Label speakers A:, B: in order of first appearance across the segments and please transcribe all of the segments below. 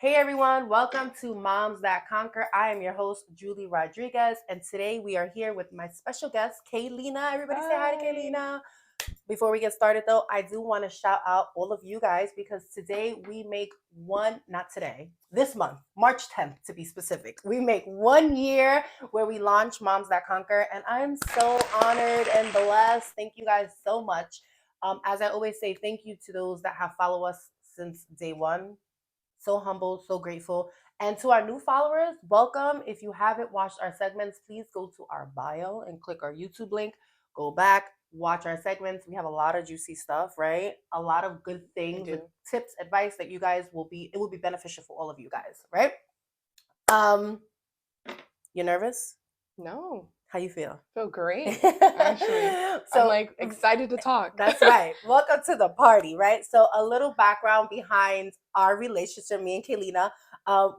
A: Hey everyone, welcome to Moms That Conquer. I am your host, Julie Rodriguez, and today we are here with my special guest, Kaylena. Everybody say hi to Kaylena. Before we get started though, I do want to shout out all of you guys because today we make this month, March 10th to be specific, we make 1 year where we launch Moms That Conquer, and I'm so honored and blessed. Thank you guys so much. As I always say, thank you to those that have followed us since day one. So humble, so grateful. And to our new followers, welcome. If you haven't watched our segments, please go to our bio and click our YouTube link. Go back, watch our segments. We have a lot of juicy stuff, right? A lot of good things with tips, advice that it will be beneficial for all of you guys, right? Um, you nervous?
B: No.
A: How you feel?
B: Feel great, actually. So, I'm excited to talk.
A: That's right. Welcome to the party, right? So a little background behind our relationship, me and Kaylena.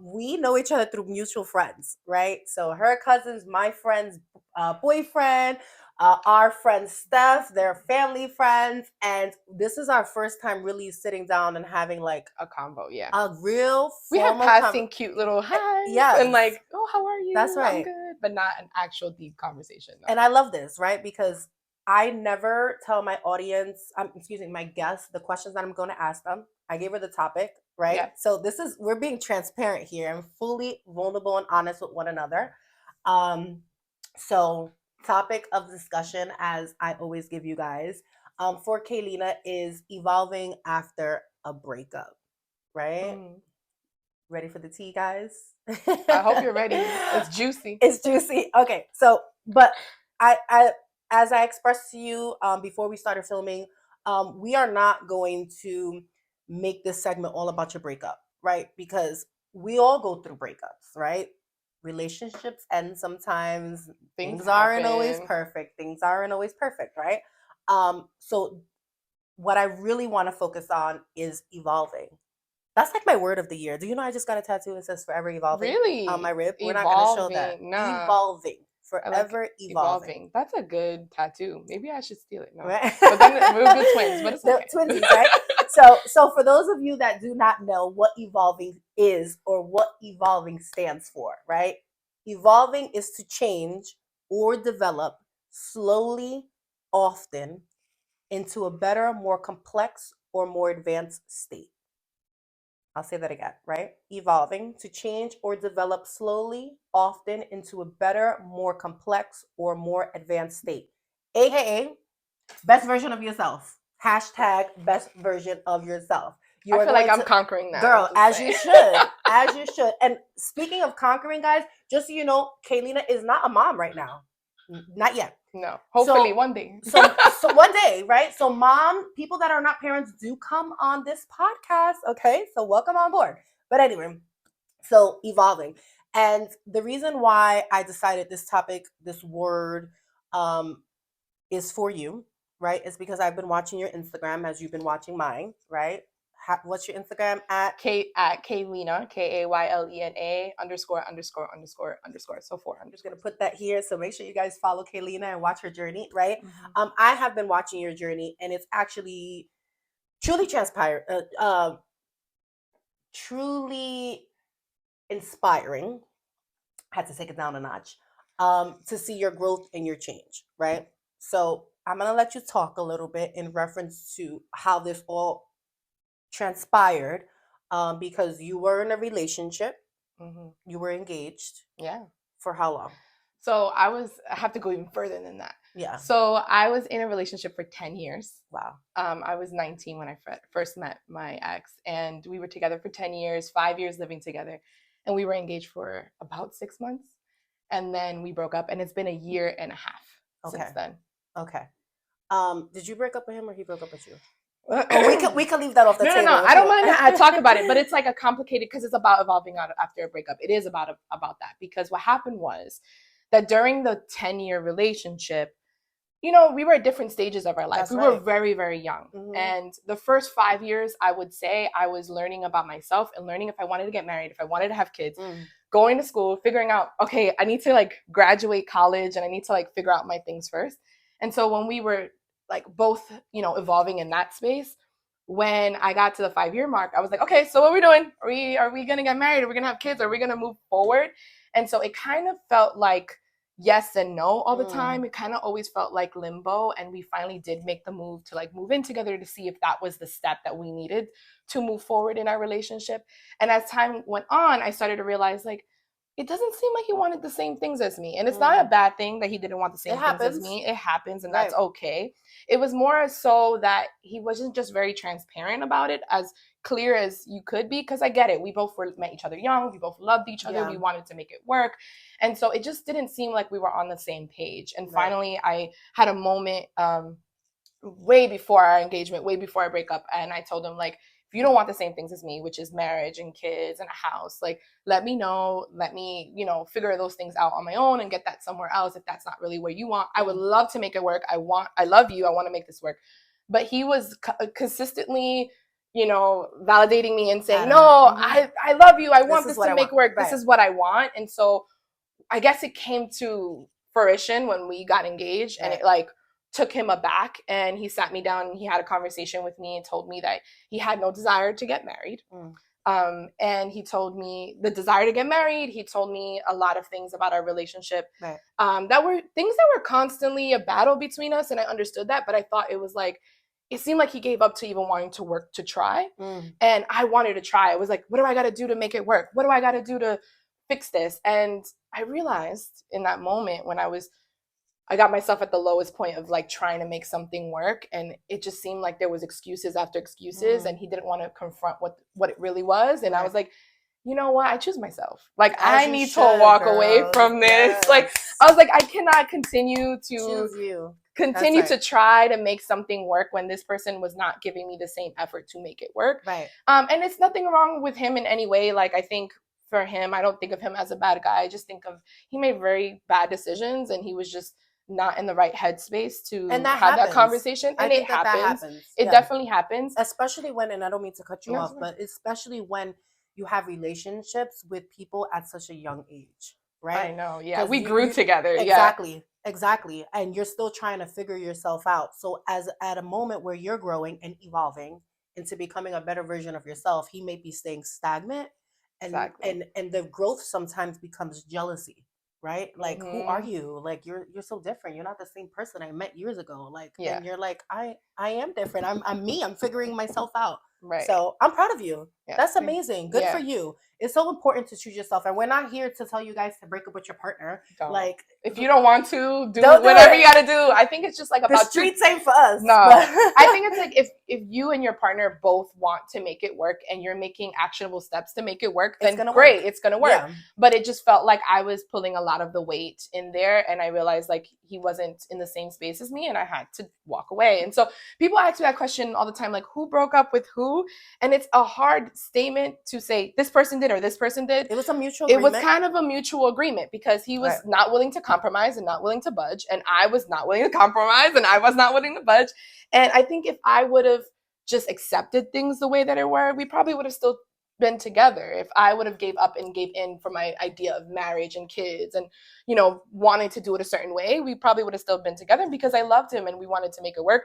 A: We know each other through mutual friends, right? So her cousins, my friend's boyfriend, our friend Steph, their family friends, and this is our first time really sitting down and having like
B: a convo,
A: a real.
B: We have passing cute little highs,
A: yes,
B: and like, oh, how are you?
A: That's right.
B: I'm good, but not an actual deep conversation.
A: No. And I love this, right? Because I never tell my audience, my guests, the questions that I'm going to ask them. I gave her the topic, right? Yeah. So we're being transparent here and fully vulnerable and honest with one another. So topic of discussion, as I always give you guys, for Kaylena is evolving after a breakup, right? Ready for the tea, guys?
B: I hope you're ready. It's juicy.
A: It's juicy. Okay, so, but I as I expressed to you before we started filming, we are not going to make this segment all about your breakup, right? Because we all go through breakups, right? Relationships end sometimes. Things aren't always perfect. Things aren't always perfect, right? So what I really want to focus on is evolving. That's like my word of the year. Do you know I just got a tattoo that says forever evolving?
B: Really?
A: On my rib. We're not going to show that.
B: Nah.
A: Evolving. Forever evolving.
B: That's a good tattoo. Maybe I should steal it. No. Right? But then we're good twins, but it's okay.
A: Twinsies, right? So for those of you that do not know what evolving is or what evolving stands for, right? Evolving is to change or develop slowly, often, into a better, more complex, or more advanced state. I'll say that again, right? Evolving, to change or develop slowly, often into a better, more complex, or more advanced state. AKA, best version of yourself. Hashtag best version of yourself.
B: I feel like I'm conquering that.
A: Girl, as you should. As you should. And speaking of conquering, guys, just so you know, Kaylena is not a mom right now. Not yet.
B: No. Hopefully one day.
A: so one day, right? So people that are not parents do come on this podcast, okay? So welcome on board. But anyway, so evolving. And the reason why I decided this topic, this word, is for you, right? Is because I've been watching your Instagram as you've been watching mine, right? What's your Instagram at?
B: Kaylena, Kaylena _____. So 4
A: I'm just gonna put that here. So make sure you guys follow Kaylena and watch her journey, right? Mm-hmm. I have been watching your journey, and it's actually truly truly inspiring. I had to take it down a notch to see your growth and your change, right? So I'm gonna let you talk a little bit in reference to how this all transpired, because you were in a relationship. Mm-hmm. You were engaged.
B: Yeah.
A: For how long?
B: So I have to go even further than that.
A: Yeah.
B: So I was in a relationship for 10 years.
A: Wow.
B: I was 19 when I first met my ex, and we were together for 10 years, 5 years living together, and we were engaged for about 6 months, and then we broke up, and it's been a year and a half since then.
A: Okay. Did you break up with him or he broke up with you? We can leave that off the table.
B: No. I don't mind. I talk about it, but it's like a complicated, because it's about evolving out after a breakup. It is about that, because what happened was that during the 10-year relationship, we were at different stages of our life. We were very, very young. Mm-hmm. And the first 5 years, I would say I was learning about myself and learning if I wanted to get married, if I wanted to have kids, going to school, figuring out, okay, I need to like graduate college and I need to like figure out my things first. And so when we were like both, evolving in that space, when I got to the 5-year mark, I was like, okay, so what are we doing? Are we gonna get married? Are we gonna have kids? Are we gonna move forward? And so it kind of felt like yes and no all the time. It kind of always felt like limbo. And we finally did make the move to like move in together to see if that was the step that we needed to move forward in our relationship. And as time went on, I started to realize like it doesn't seem like he wanted the same things as me. And it's not a bad thing that he didn't want the same things as me. It happens, and that's okay. It was more so that he wasn't just very transparent about it, as clear as you could be, because I get it. We both met each other young. We both loved each other. We wanted to make it work. And so it just didn't seem like we were on the same page. And finally, I had a moment way before our engagement, way before our breakup. And I told him, like, if you don't want the same things as me, which is marriage and kids and a house, like, let me know. Let me, figure those things out on my own and get that somewhere else if that's not really what you want. I would love to make it work. I love you. I want to make this work. But he was consistently, validating me and saying, no, I love you. I want this to make work. This is what I want. And so I guess it came to fruition when we got engaged, and it like took him aback, and he sat me down and he had a conversation with me and told me that he had no desire to get married. And he told me the desire to get married. He told me a lot of things about our relationship that were things that were constantly a battle between us. And I understood that, but I thought it was like, it seemed like he gave up to even wanting to work to try. And I wanted to try. It was like, what do I got to do to make it work? What do I got to do to fix this? And I realized in that moment when I got myself at the lowest point of like trying to make something work, and it just seemed like there was excuses after excuses, and he didn't want to confront what it really was. And I was like, you know what? I choose myself. Like, I need to walk away from this. Like, I was like, I cannot continue to try to make something work when this person was not giving me the same effort to make it work. And it's nothing wrong with him in any way. Like, I think for him, I don't think of him as a bad guy. I just think of he made very bad decisions, and he was just not in the right headspace to have that conversation. And it happens. It definitely happens.
A: Especially when, and I don't mean to cut you off, but especially when you have relationships with people at such a young age, right?
B: I know, yeah. We grew together.
A: Exactly. And you're still trying to figure yourself out. So as at a moment where you're growing and evolving into becoming a better version of yourself, he may be staying stagnant. And the growth sometimes becomes jealousy. Right? Like, who are you? Like, you're so different. You're not the same person I met years ago. Like, and you're like, I am different. I'm me. I'm figuring myself out.
B: Right.
A: So I'm proud of you. That's amazing. Good for you. It's so important to choose yourself. And we're not here to tell you guys to break up with your partner. Like,
B: if you don't want to, do whatever you got to do. I think it's just like about
A: the streets ain't for us.
B: No, I think it's like if you and your partner both want to make it work and you're making actionable steps to make it work, then great, it's gonna work. Yeah. But it just felt like I was pulling a lot of the weight in there, and I realized like he wasn't in the same space as me, and I had to walk away. And so people ask me that question all the time, like, who broke up with who? And it's a hard statement to say this person did or this person did.
A: It was a mutual agreement.
B: It was kind of a mutual agreement because he was not willing to compromise and not willing to budge, and I was not willing to compromise and I was not willing to budge. And I think if I would have just accepted things the way that it were, we probably would have still been together. If I would have gave up and gave in for my idea of marriage and kids and, wanting to do it a certain way, we probably would have still been together because I loved him and we wanted to make it work.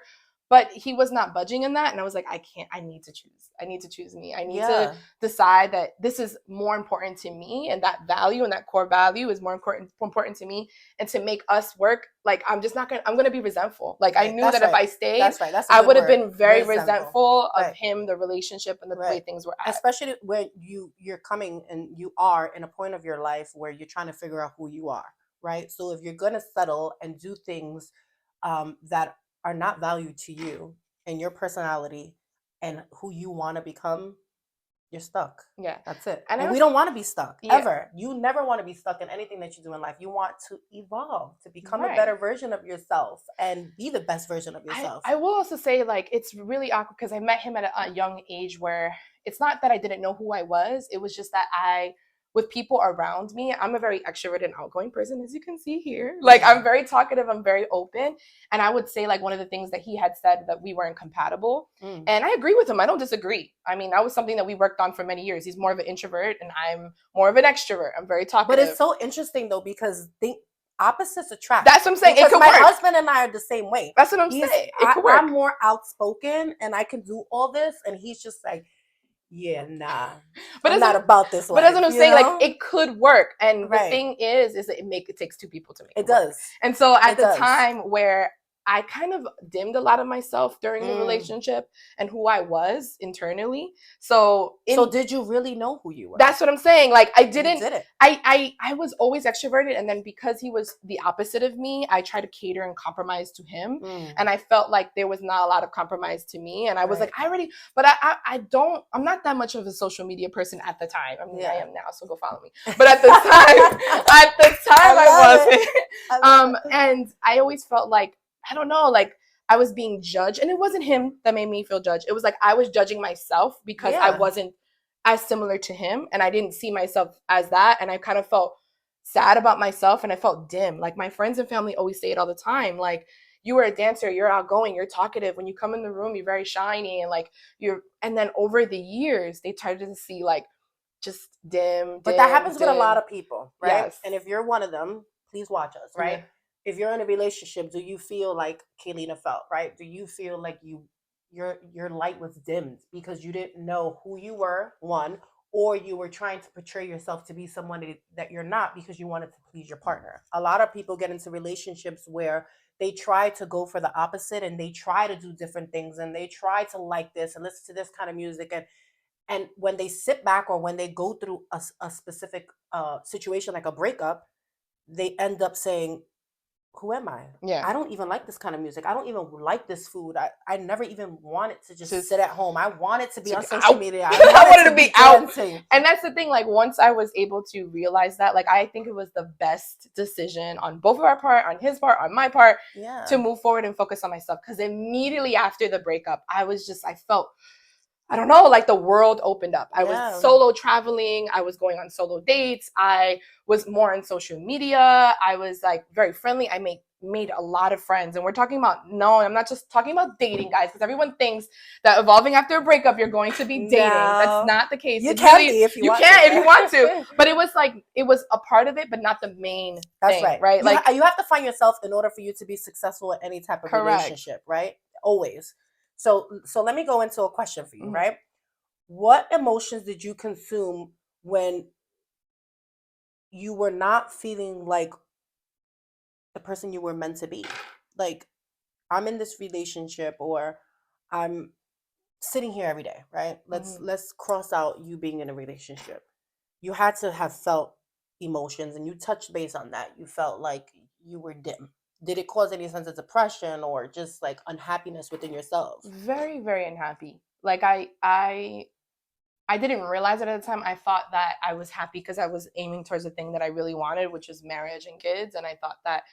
B: But he was not budging in that. And I was like, I need to choose. I need to choose me. I need to decide that this is more important to me, and that value and that core value is more important to me, and to make us work. Like, I'm going to be resentful. Like, I knew that if I stayed, I would have been very resentful of him, the relationship, and the way things were at.
A: Especially when you're coming and you are in a point of your life where you're trying to figure out who you are, right? So if you're going to settle and do things that are not valued to you and your personality and who you want to become, you're stuck.
B: Yeah.
A: That's it. And we don't want to be stuck ever. You never want to be stuck in anything that you do in life. You want to evolve, to become a better version of yourself and be the best version of yourself.
B: I will also say, like, it's really awkward because I met him at a young age where it's not that I didn't know who I was. It was just that with people around me, I'm a very extroverted and outgoing person, as you can see here. Like, I'm very talkative, I'm very open. And I would say, like, one of the things that he had said that we weren't compatible. And I agree with him. I don't disagree. I mean, that was something that we worked on for many years. He's more of an introvert and I'm more of an extrovert. I'm very talkative.
A: But it's so interesting, though, because opposites attract.
B: That's what I'm saying.
A: Because
B: It could
A: my
B: work.
A: husband and I are the same way.
B: That's what I'm saying. It could work.
A: I'm more outspoken and I can do all this, and he's just like, yeah, nah.
B: But
A: I'm not about this life.
B: But that's what I'm saying.
A: Know?
B: Like, it could work. And
A: Right.
B: the thing is that it takes two people to make it
A: does.
B: Work. And so at the time where I kind of dimmed a lot of myself during the relationship and who I was internally. So
A: did you really know who you were?
B: That's what I'm saying. Like, I didn't.
A: You did it.
B: I was always extroverted, and then because he was the opposite of me, I tried to cater and compromise to him, and I felt like there was not a lot of compromise to me, and I was like, but I'm not that much of a social media person at the time. I mean, I am now, so go follow me. But at the time, I wasn't. And I always felt like, I don't know, like I was being judged, and it wasn't him that made me feel judged. It was like I was judging myself because I wasn't as similar to him, and I didn't see myself as that, and I kind of felt sad about myself, and I felt dim. Like, my friends and family always say it all the time, like, you were a dancer, you're outgoing, you're talkative, when you come in the room you're very shiny, and like and then over the years they started to see like just dim. But
A: that happens with a lot of people, right?
B: Yes.
A: And if you're one of them, please watch us, right? Yeah. If you're in a relationship, do you feel like Kaylena felt, right? Do you feel like your light was dimmed because you didn't know who you were, one, or you were trying to portray yourself to be someone that you're not because you wanted to please your partner? A lot of people get into relationships where they try to go for the opposite, and they try to do different things, and they try to like this and listen to this kind of music, and when they sit back or when they go through a specific situation like a breakup, they end up saying, who am I?
B: Yeah.
A: I don't even like this kind of music. I don't even like this food. I never even wanted to just sit at home. I wanted to be on social media.
B: I wanted to be out. And that's the thing. Like, once I was able to realize that, like, I think it was the best decision on both of our part, on his part, on my part, to move forward and focus on myself. Because immediately after the breakup, I felt, I don't know, like the world opened up. I was solo traveling. I was going on solo dates. I was more on social media. I was like very friendly. I made a lot of friends. And we're talking about, I'm not just talking about dating, guys, because everyone thinks that evolving after a breakup, you're going to be dating. That's not the case.
A: You can be if you want to. You
B: can if you want to. But it was a part of it, but not the main thing.
A: That's right.
B: Right?
A: You have to find yourself in order for you to be successful in any type of relationship, right? Always. So let me go into a question for you, right? What emotions did you consume when you were not feeling like the person you were meant to be? Like, I'm in this relationship, or I'm sitting here every day, right? Let's cross out you being in a relationship. You had to have felt emotions, and you touched base on that. You felt like you were dim. Did it cause any sense of depression or just like unhappiness within yourself?
B: Very, very unhappy. Like, I didn't realize it at the time. I thought that I was happy because I was aiming towards the thing that I really wanted, which is marriage and kids. And I thought that,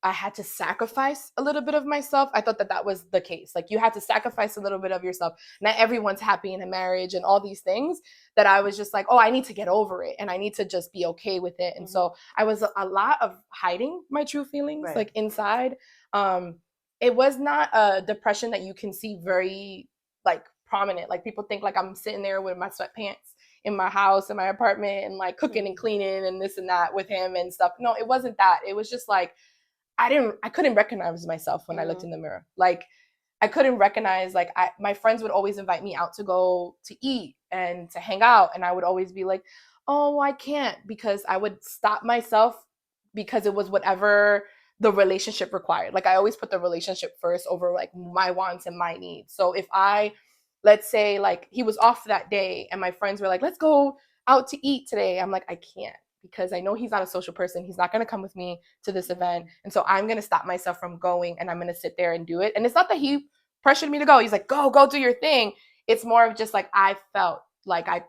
B: I had to sacrifice a little bit of myself. I thought that was the case. Like, you had to sacrifice a little bit of yourself. Not everyone's happy in a marriage and all these things, that I was just like, oh, I need to get over it. And I need to just be okay with it. And so I was a lot of hiding my true feelings, like, inside. It was not a depression that you can see very, like, prominent. Like, people think like I'm sitting there with my sweatpants in my house, in my apartment, and like cooking and cleaning and this and that with him and stuff. No, it wasn't that. It was just like, I couldn't recognize myself when I looked in the mirror. Like, I couldn't recognize, like, my friends would always invite me out to go to eat and to hang out. And I would always be like, oh, I can't, because I would stop myself because it was whatever the relationship required. Like, I always put the relationship first over like my wants and my needs. So if let's say like he was off that day and my friends were like, let's go out to eat today, I'm like, I can't, because I know he's not a social person. He's not going to come with me to this event. And so I'm going to stop myself from going, and I'm going to sit there and do it. And it's not that he pressured me to go. He's like, go do your thing. It's more of just like, I felt like I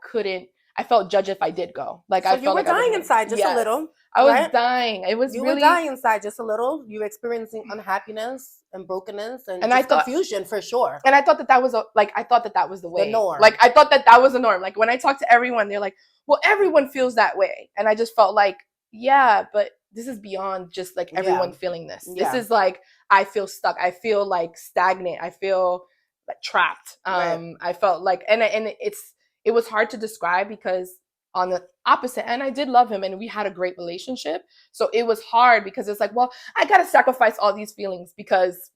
B: felt judged if I did go. Like, so I felt like you were dying
A: inside just a little.
B: I was dying. It was
A: you
B: really...
A: were dying inside just a little. You were experiencing unhappiness and brokenness and just confusion, for sure.
B: And I thought that was I thought that was the way.
A: The norm.
B: Like, I thought that was the norm. Like, when I talk to everyone, they're like, well, everyone feels that way. And I just felt like, yeah, but this is beyond just like everyone feeling this. This is like, I feel stuck. I feel like stagnant. I feel like trapped. I felt like, and it was hard to describe because on the opposite end, I did love him and we had a great relationship. So it was hard because it's like, well, I got to sacrifice all these feelings because,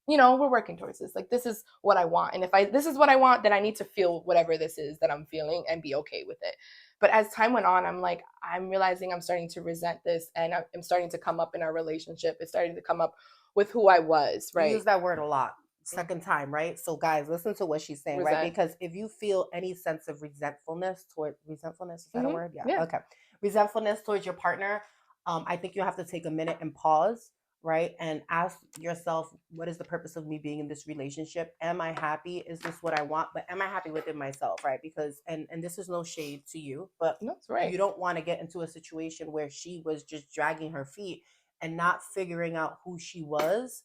B: you know, we're working towards this. Like, this is what I want. And if this is what I want, then I need to feel whatever this is that I'm feeling and be okay with it. But as time went on, I'm realizing I'm starting to resent this, and I'm starting to come up in our relationship. It's starting to come up with who I was, right?
A: You use that word a lot. Second time, right? So guys, listen to what she's saying, right? Because if you feel any sense of resentfulness, is that a word? Yeah. Okay. Resentfulness towards your partner, I think you have to take a minute and pause, right? And ask yourself, what is the purpose of me being in this relationship? Am I happy? Is this what I want? But am I happy within myself, right? Because and this is no shade to you, but
B: that's right.
A: You don't want to get into a situation where she was just dragging her feet and not figuring out who she was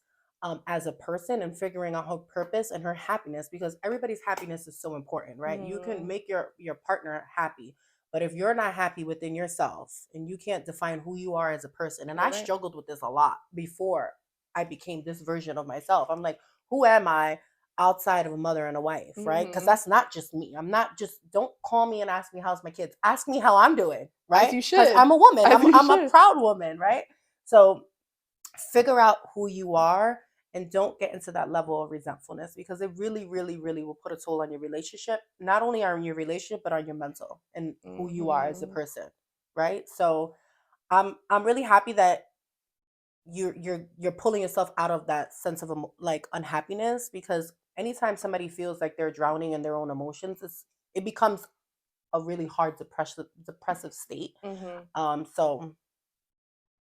A: as a person and figuring out her purpose and her happiness, because everybody's happiness is so important, right? You can make your partner happy, but if you're not happy within yourself and you can't define who you are as a person, and I struggled with this a lot before I became this version of myself. I'm like, who am I outside of a mother and a wife, right? Because that's not just me. I'm not just, don't call me and ask me how's my kids. Ask me how I'm doing, right?
B: As you should.
A: Because I'm a woman. I'm a proud woman, right? So figure out who you are and don't get into that level of resentfulness, because it really, really, really will put a toll on your relationship, not only on your relationship, but on your mental and who you are as a person, right? So I'm really happy that you're pulling yourself out of that sense of like unhappiness, because anytime somebody feels like they're drowning in their own emotions, it becomes a really hard depressive state. So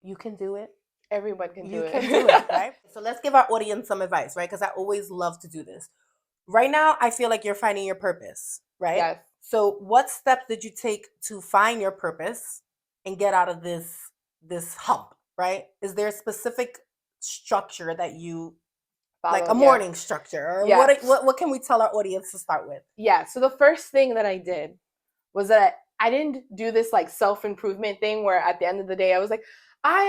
A: you can do it.
B: Everyone can do it.
A: You can do it, right? So let's give our audience some advice, right? Because I always love to do this. Right now, I feel like you're finding your purpose, right?
B: Yes.
A: So what steps did you take to find your purpose and get out of this hump, right? Is there a specific structure that you follow, like a morning structure? Or what can we tell our audience to start with?
B: Yeah. So the first thing that I did was that I didn't do this like self-improvement thing where at the end of the day I was like, I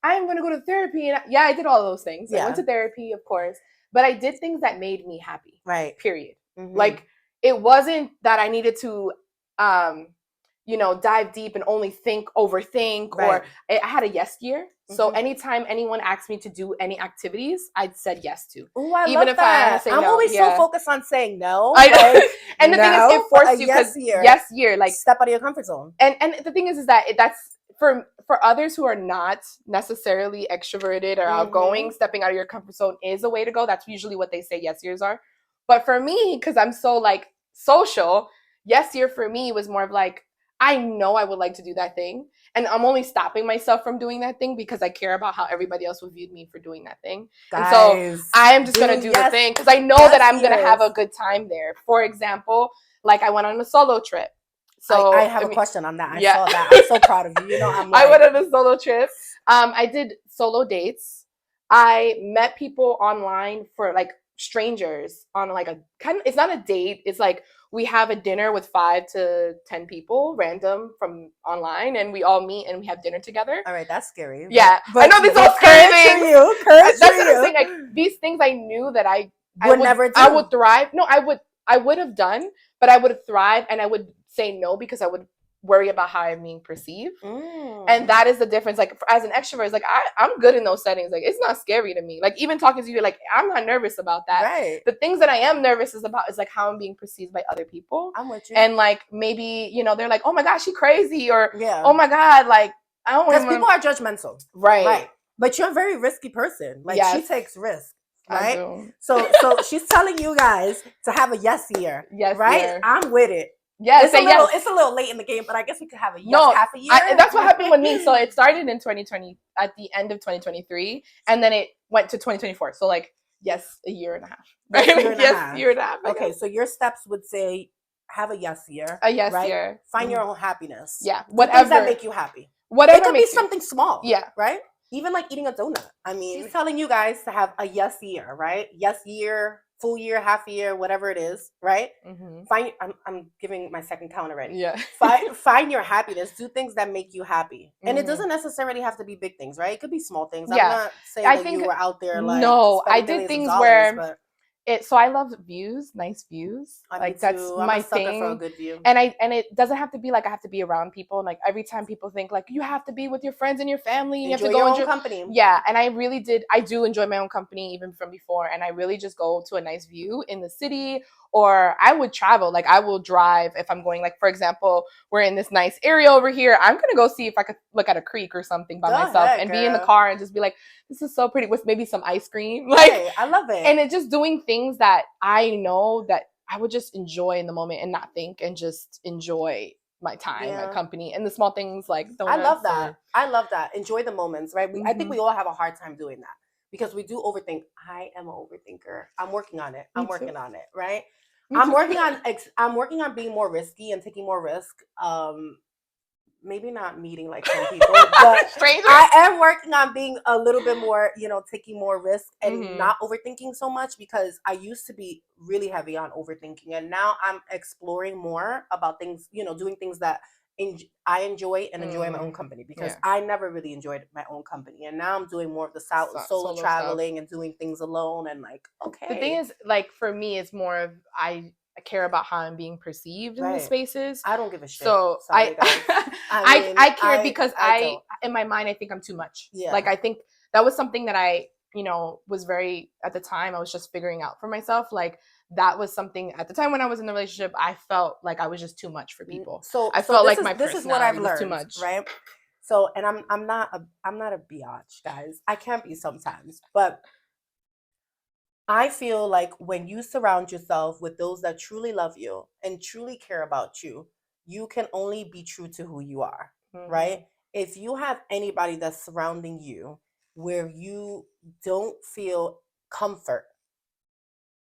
B: am going to go to therapy. And I did all those things. I went to therapy, of course, but I did things that made me happy.
A: Right.
B: Period. Like, it wasn't that I needed to, dive deep and only overthink, or I had a yes year. So anytime anyone asked me to do any activities, I'd said yes to.
A: Ooh, I love that. I'm always so focused on saying no.
B: And the thing is, it forced you, because yes year, like,
A: step out of your comfort zone.
B: And the thing is that that's for others who are not necessarily extroverted or outgoing, stepping out of your comfort zone is a way to go. That's usually what they say yes years are. But for me, because I'm so like social, yes year for me was more of like, I know I would like to do that thing, and I'm only stopping myself from doing that thing because I care about how everybody else would view me for doing that thing. Guys, and so I am just going to do the thing because I know that I'm going to have a good time there. For example, like I went on a solo trip. So
A: I have a question on that. I saw that. I'm so proud of you. You know,
B: I went on a solo trip. I did solo dates. I met people online for like strangers on like a kind of, it's not a date. It's like we have a dinner with 5 to 10 people random from online, and we all meet and we have dinner together.
A: All right, that's scary.
B: Yeah, but I know these are scary things. That's what I'm saying. Like, these things I knew that I would never do. I would thrive. No, I would have done, but I would thrive, and I would say no because I would worry about how I'm being perceived. And that is the difference. Like, as an extrovert, it's like I'm good in those settings. Like, it's not scary to me. Like, even talking to you, like, I'm not nervous about that. Right. The things that I am nervous about is like how I'm being perceived by other people.
A: I'm with you.
B: And like, maybe, they're like, oh my gosh, she crazy, or oh my God, like, I don't want,
A: because people are judgmental. Right. But you're a very risky person. Like, she takes risks. Right. So she's telling you guys to have a yes year. Yes. Right. Year. I'm with it. Yeah, it's a little late in the game, but I guess we could have a half a year.
B: That's what happened with me. So it started in 2020, at the end of 2023, and then it went to 2024. So like, yes, a year and a half. Right? Year and a half.
A: Okay, so your steps would say have a yes year.
B: A yes year.
A: Find your own happiness.
B: Yeah,
A: whatever. Things that make you happy.
B: Whatever.
A: It could be something small.
B: Yeah.
A: Right? Even like eating a donut. I mean, she's telling you guys to have a yes year, right? Yes year, full year, half a year, whatever it is, right? Find. I'm giving my second count already.
B: Yeah.
A: Find your happiness. Do things that make you happy, and it doesn't necessarily have to be big things, right? It could be small things.
B: Yeah.
A: I'm not saying that you were out there like.
B: No, I did things where So I love views, nice views.
A: Me
B: That's
A: too. I'm
B: my
A: a sucker for a
B: thing.
A: good view.
B: And it doesn't have to be like I have to be around people. Like every time people think like you have to be with your friends and your family and you have to go
A: your own company.
B: Yeah, and I do enjoy my own company even from before, and I really just go to a nice view in the city, or I would travel. Like I will drive if I'm going, like for example, we're in this nice area over here. I'm gonna go see if I could look at a creek or something by myself and be in the car and just be like, this is so pretty, with maybe some ice cream. Like
A: I love it.
B: And it's just doing things that I know that I would just enjoy in the moment and not think, and just enjoy my time, my company, and the small things like donuts.
A: I love that. I love that. Enjoy the moments, right? I think we all have a hard time doing that because we do overthink. I am an overthinker. I'm working on it. I'm working on it, right? I'm working on being more risky and taking more risk. Maybe not meeting like some people, but
B: strangers.
A: I am working on being a little bit more, taking more risk and not overthinking so much, because I used to be really heavy on overthinking, and now I'm exploring more about things, doing things that I enjoy and enjoy my own company, because I never really enjoyed my own company, and now I'm doing more of the solo traveling and doing things alone, and like, okay.
B: The thing is, like for me, it's more of I care about how I'm being perceived in the spaces.
A: I don't give a shit.
B: So
A: sorry, guys.
B: I care because I in my mind I think I'm too much.
A: Yeah.
B: Like I think that was something that I was very, at the time I was just figuring out for myself. Like that was something at the time when I was in the relationship, I felt like I was just too much for people. So I felt like my personality this is what I've learned, too much.
A: Right? So, and I'm not a biatch, guys. I can be sometimes, but I feel like when you surround yourself with those that truly love you and truly care about you, you can only be true to who you are, right? If you have anybody that's surrounding you where you don't feel comfort,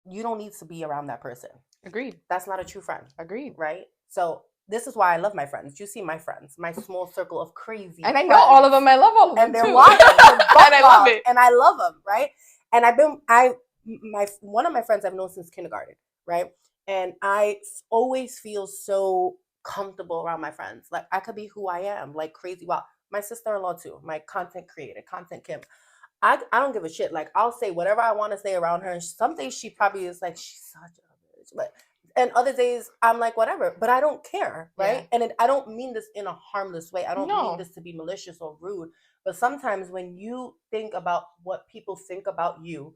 A: you don't need to be around that person.
B: Agreed.
A: That's not a true friend.
B: Agreed.
A: Right? So this is why I love my friends. You see my friends, my small circle of crazy
B: and I
A: friends.
B: know all of them. I love all of them,
A: and they're
B: too.
A: wild. And
B: I love it.
A: And I love them, right? And one of my friends I've known since kindergarten, right? And I always feel so comfortable around my friends. Like I could be who I am, like crazy. Wow. My sister-in-law too, my content creator, Content Kim. I don't give a shit. Like I'll say whatever I want to say around her. And some days she probably is like, she's such a bitch. But and other days I'm like, whatever. But I don't care, right? Yeah. And I don't mean this in a harmless way. I don't mean this to be malicious or rude. But sometimes when you think about what people think about you,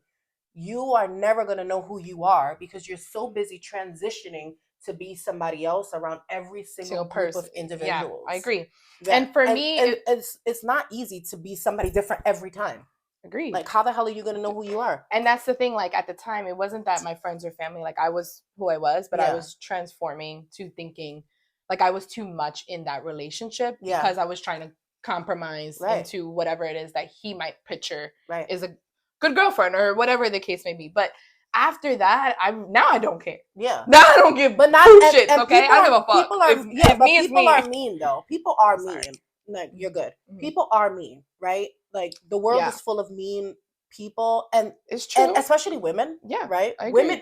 A: you are never going to know who you are because you're so busy transitioning to be somebody else around every single group of individuals.
B: Yeah, I agree. Yeah. And for me,
A: it's not easy to be somebody different every time.
B: Agreed.
A: Like, how the hell are you going to know who you are?
B: And that's the thing. Like, at the time, it wasn't that my friends or family, like, I was who I was, but I was transforming to thinking, like, I was too much in that relationship because I was trying to compromise into whatever it is that he might picture is a good girlfriend or whatever the case may be. But after that, I don't care. Yeah. Now I don't give shits, okay? I don't give a fuck.
A: People are mean, though. People are mean. Like, you're good. People are mean, right? Like the world is full of mean people, and
B: it's true,
A: and especially women. Yeah, right. Women,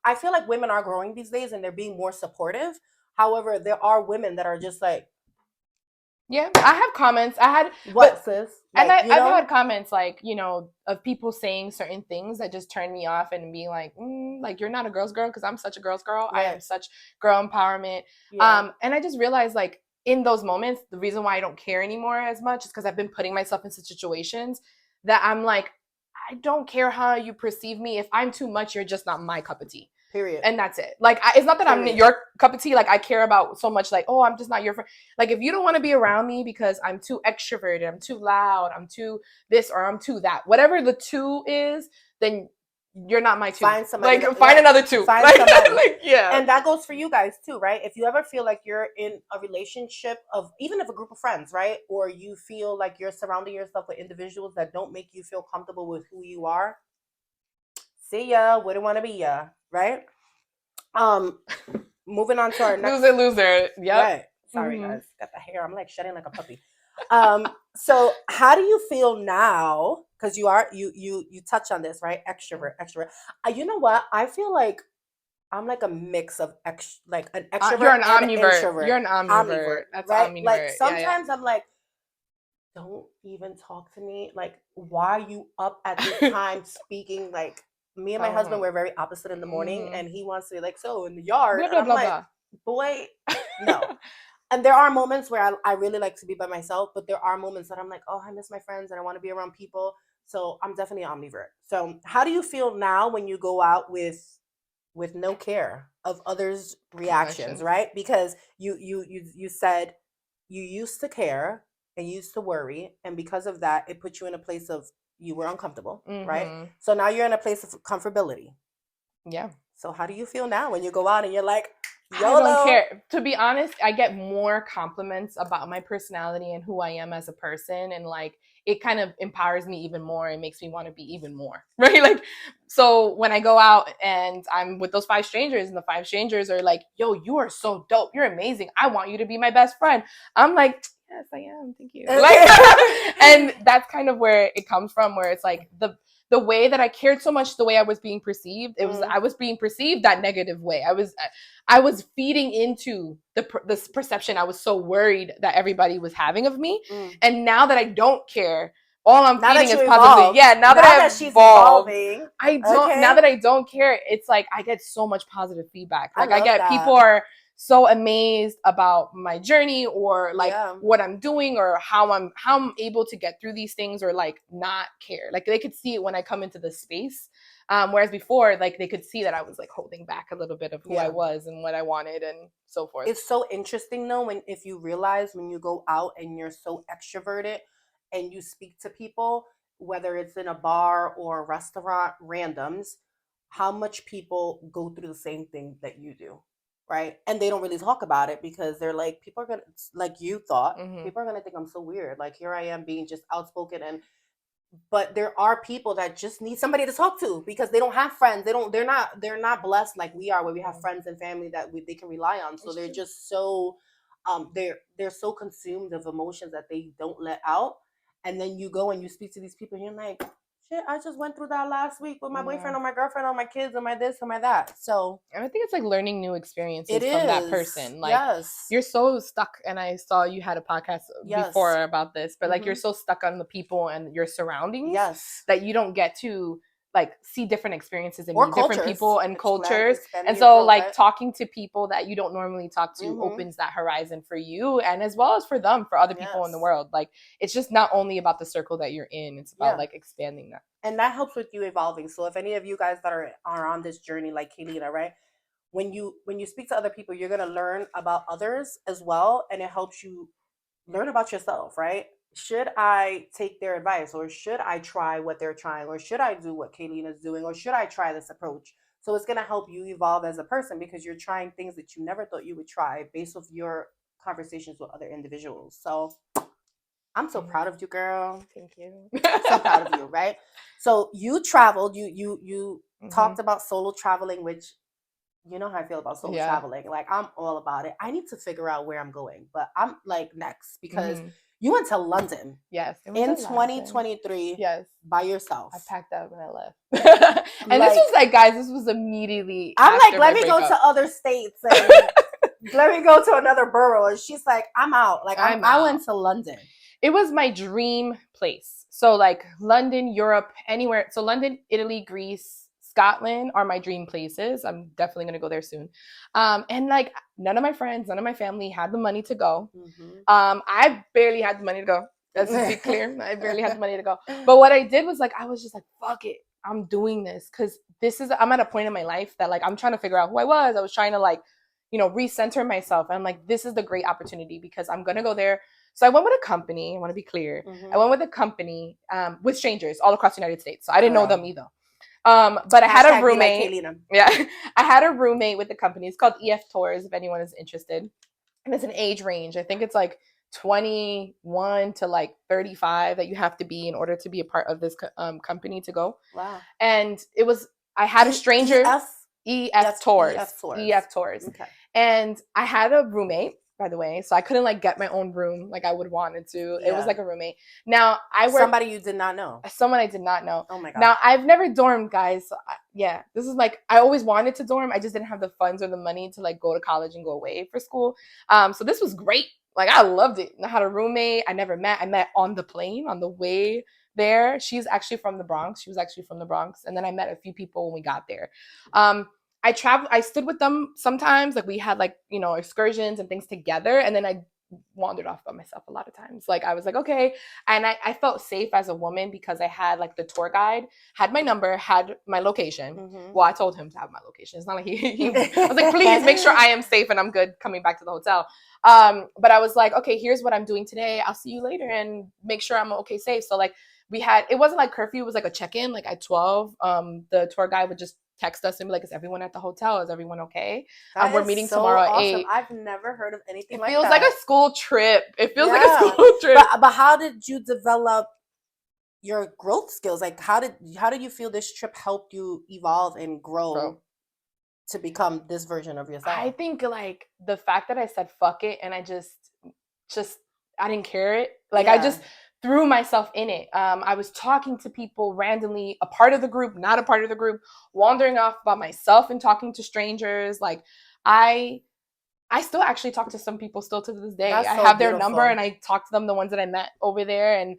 A: I feel like women are growing these days, and they're being more supportive. However, there are women that are just like,
B: yeah. I have comments.
A: Sis?
B: Like, and I've had comments like of people saying certain things that just turn me off, and being like, like you're not a girl's girl, because I'm such a girl's girl. Right. I am such girl empowerment. Yeah. And I just realized, like, in those moments, the reason why I don't care anymore as much is because I've been putting myself in such situations that I'm like, I don't care how you perceive me. If I'm too much, you're just not my cup of tea. Period. And that's it. Like, it's not that I'm your cup of tea. Like, I care about so much, like, oh, I'm just not your friend. Like, if you don't want to be around me because I'm too extroverted, I'm too loud, I'm too this, or I'm too that, whatever the two is, then you're not my two. Find somebody. Like, find another two.
A: Find somebody. Like, yeah. And that goes for you guys too, right? If you ever feel like you're in a relationship of, even if a group of friends, right? Or you feel like you're surrounding yourself with individuals that don't make you feel comfortable with who you are, see ya, wouldn't want to be ya, right? Moving on to our next
B: loser. Yep. Right.
A: Sorry, guys. Got the hair. I'm like shedding like a puppy. So how do you feel now? Because you touch on this, right? Extrovert. You know what? I feel like I'm like a mix of an extrovert.
B: You're an
A: and
B: ambivert.
A: Introvert.
B: You're an ambivert. That's
A: right?
B: Omnivert.
A: Like sometimes I'm like, don't even talk to me. Like, why are you up at this time speaking like me and my husband were very opposite in the morning,
B: Mhm.
A: and he wants to be like, so in the yard,
B: Blah
A: and
B: blah
A: I'm
B: blah
A: like,
B: blah.
A: boy, no. And there are moments where I really like to be by myself, but there are moments that I'm like, oh, I miss my friends and I want to be around people. So I'm definitely an omnivore. So how do you feel now when you go out with no care of others' reactions,
B: Reactions.
A: right? Because you said you used to care and you used to worry, and because of that, it put you in a place of you were uncomfortable, right?
B: Mhm.
A: So now you're in a place of comfortability.
B: Yeah.
A: So how do you feel now when you go out and you're like,
B: I don't
A: YOLO?
B: care. To be honest, I get more compliments about my personality and who I am as a person. And like, it kind of empowers me even more and makes me want to be even more. Right. Like, so when I go out and I'm with those 5 strangers and the 5 strangers are like, yo, you are so dope. You're amazing. I want you to be my best friend. I'm like, yes, I am. Thank you. Like, and that's kind of where it comes from, where it's like the way that I cared so much, the way I was being perceived, I was being perceived that negative way. I was feeding into this perception I was so worried that everybody was having of me.
A: Mm.
B: And now that I don't care, all I'm
A: Now that
B: feeding
A: you
B: is positivity.
A: evolved,
B: Yeah, now that I have
A: she's
B: evolved,
A: evolving,
B: I don't. Now
A: okay,
B: that I don't care, it's like I get so much positive feedback.
A: I
B: Like I
A: love
B: get
A: that.
B: people are so amazed about my journey or like
A: Yeah.
B: what I'm doing or how I'm able to get through these things or like not care. Like they could see it when I come into the space. Whereas before, like they could see that I was like holding back a little bit of who I
A: Yeah.
B: was and what I wanted and so forth.
A: It's so interesting though when if you realize when you go out and you're so extroverted and you speak to people, whether it's in a bar or a restaurant, randoms, how much people go through the same thing that you do, right? And they don't really talk about it because they're like, people are gonna, like you thought,
B: Mm-hmm.
A: people are gonna think I'm so weird. Like here I am being just outspoken, and but there are people that just need somebody to talk to because they don't have friends. They're not blessed like we are, where we have friends and family that they can rely on. So they're just so they're so consumed of emotions that they don't let out. And then you go and you speak to these people and you're like, shit, I just went through that last week with my boyfriend or my girlfriend or my kids or my this or my that. So
B: And I think it's like learning new experiences
A: it
B: from that
A: is.
B: person. Like
A: Yes.
B: you're so stuck, and I saw you had a podcast before about this, but like you're so stuck on the people and your surroundings
A: Yes.
B: that you don't get to like see different experiences and
A: Or
B: meet different
A: cultures.
B: people and cultures.
A: Expanding
B: And
A: your
B: so
A: world,
B: like
A: right?
B: talking to people that you don't normally talk to opens that horizon for you and as well as for them, for other people in the
A: Yes.
B: world. Like it's just not only about the circle that you're in, it's about like expanding that.
A: And that helps with you evolving. So if any of you guys that are on this journey like Kaylena, right? When you speak to other people, you're gonna learn about others as well, and it helps you learn about yourself, right? Should I take their advice, or should I try what they're trying, or should I do what Kaylena's doing, or should I try this approach? So it's gonna help you evolve as a person because you're trying things that you never thought you would try based off your conversations with other individuals. So I'm so proud of you, girl.
B: Thank you.
A: So proud of you, right? So you traveled, you talked about solo traveling, which you know how I feel about solo traveling. Like I'm all about it. I need to figure out where I'm going, but I'm like next because you went to London.
B: Yes.
A: In 2023.
B: Yes.
A: By yourself.
B: I packed up and I left. And this was like, guys, this was immediately.
A: I'm like, let me go to other states and let me go to another borough. And she's like, I'm out. Like I went to London.
B: It was my dream place. So like London, Europe, anywhere. So London, Italy, Greece, Scotland are my dream places. I'm definitely going to go there soon. And like none of my friends, none of my family had the money to go. I barely had the money to go. Let's be clear. I barely had the money to go. But what I did was like, I was just like, fuck it. I'm doing this because I'm at a point in my life that like, I'm trying to figure out who I was. I was trying to like, recenter myself. And I'm like, this is the great opportunity because I'm going to go there. So I went with a company. I want to be clear. I went with a company with strangers all across the United States. So I didn't know them either. But I had a roommate. Yeah, I had a roommate with the company. It's called EF Tours, if anyone is interested. And it's an age range. I think it's like 21 to like 35 that you have to be in order to be a part of this company to go.
A: Wow.
B: And I had a stranger. EF Tours. EF Tours. Okay. And I had a roommate, by the way, so I couldn't like get my own room like I would wanted to. Yeah. It was like a roommate. Now I worked
A: somebody you did not know.
B: Someone I did not know.
A: Oh my god.
B: Now I've never dormed, guys. So this is like I always wanted to dorm. I just didn't have the funds or the money to like go to college and go away for school. So this was great. Like I loved it. I had a roommate I never met. I met on the plane on the way there. She's actually from the Bronx. She was actually from the Bronx. And then I met a few people when we got there. I stood with them sometimes. Like we had like, you know, excursions and things together. And then I wandered off by myself a lot of times. Like I was like, okay. And I felt safe as a woman because I had like the tour guide, had my number, had my location.
A: Mm-hmm.
B: Well, I told him to have my location. It's not like I was like, please make sure I am safe and I'm good coming back to the hotel. But I was like, okay, here's what I'm doing today. I'll see you later and make sure I'm okay, safe. So like it wasn't like curfew, it was like a check-in, like at 12. The tour guide would just text us and be like, is everyone at the hotel? Is everyone okay? We're meeting
A: so
B: tomorrow at
A: awesome.
B: 8.
A: I've never heard of anything
B: It
A: like
B: feels
A: that.
B: like a school trip. It feels like a school trip.
A: But how did you develop your growth skills? Like how did you feel this trip helped you evolve and grow to become this version of yourself?
B: I think like the fact that I said fuck it and I just I didn't care it. Like I just threw myself in it. I was talking to people randomly, a part of the group, not a part of the group, wandering off by myself and talking to strangers. Like I still actually talk to some people still to this day.
A: That's
B: I
A: so
B: have their
A: beautiful.
B: number and I talk to them, the ones that I met over there. And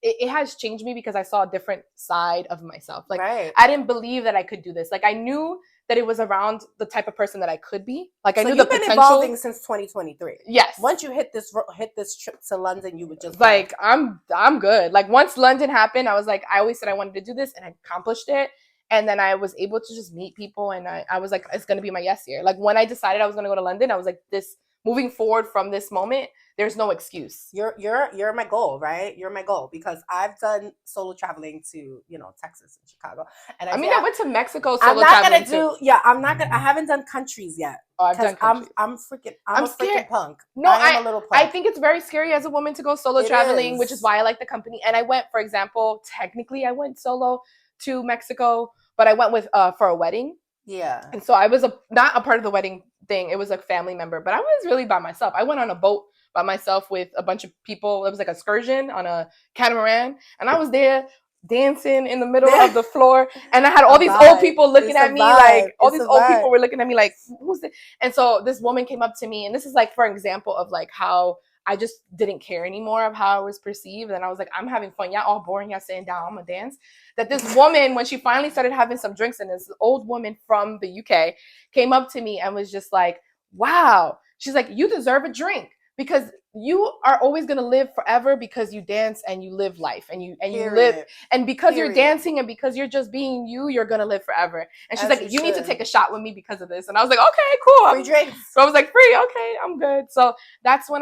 B: it has changed me because I saw a different side of myself. Like I didn't believe that I could do this. Like I knew that it was around the type of person that I could be. Like I knew the potential.
A: You've been evolving since 2023.
B: Yes.
A: Once you hit this trip to London, you would just
B: like I'm good. Like once London happened, I was like, I always said I wanted to do this and I accomplished it. And then I was able to just meet people and I was like, it's gonna be my yes year. Like when I decided I was gonna go to London, I was like, this moving forward from this moment, there's no excuse.
A: You're my goal, right? You're my goal because I've done solo traveling to, you know, Texas and Chicago. And
B: I went to Mexico
A: I'm
B: solo
A: not
B: traveling
A: gonna I'm not gonna I haven't done countries yet.
B: Oh, I've done countries.
A: I'm a freaking punk.
B: No,
A: I'm a little punk.
B: I think it's very scary as a woman to go solo traveling, which is why I like the company. And I went, for example, technically I went solo to Mexico, but I went with for a wedding.
A: Yeah.
B: And so I was not a part of the wedding thing. It was a family member, but I was really by myself. I went on a boat by myself with a bunch of people. It was like an excursion on a catamaran. And I was there dancing in the middle of the floor. And I had all these old people looking at me like, all these old people were looking at me like, who's this? And so this woman came up to me. And this is like, for example of like how I just didn't care anymore of how I was perceived. And I was like, I'm having fun. Y'all all boring. Y'all sitting down. I'm going to dance. That this woman, when she finally started having some drinks, and this old woman from the UK came up to me and was just like, wow. She's like, you deserve a drink because you are always going to live forever because you dance and you live life and you live. And because you're dancing and because you're just being you, you're going to live forever. And she's like, you need to take a shot with me because of this. And I was like, okay, cool.
A: Free drinks.
B: So I was like, free. Okay, I'm good. So that's when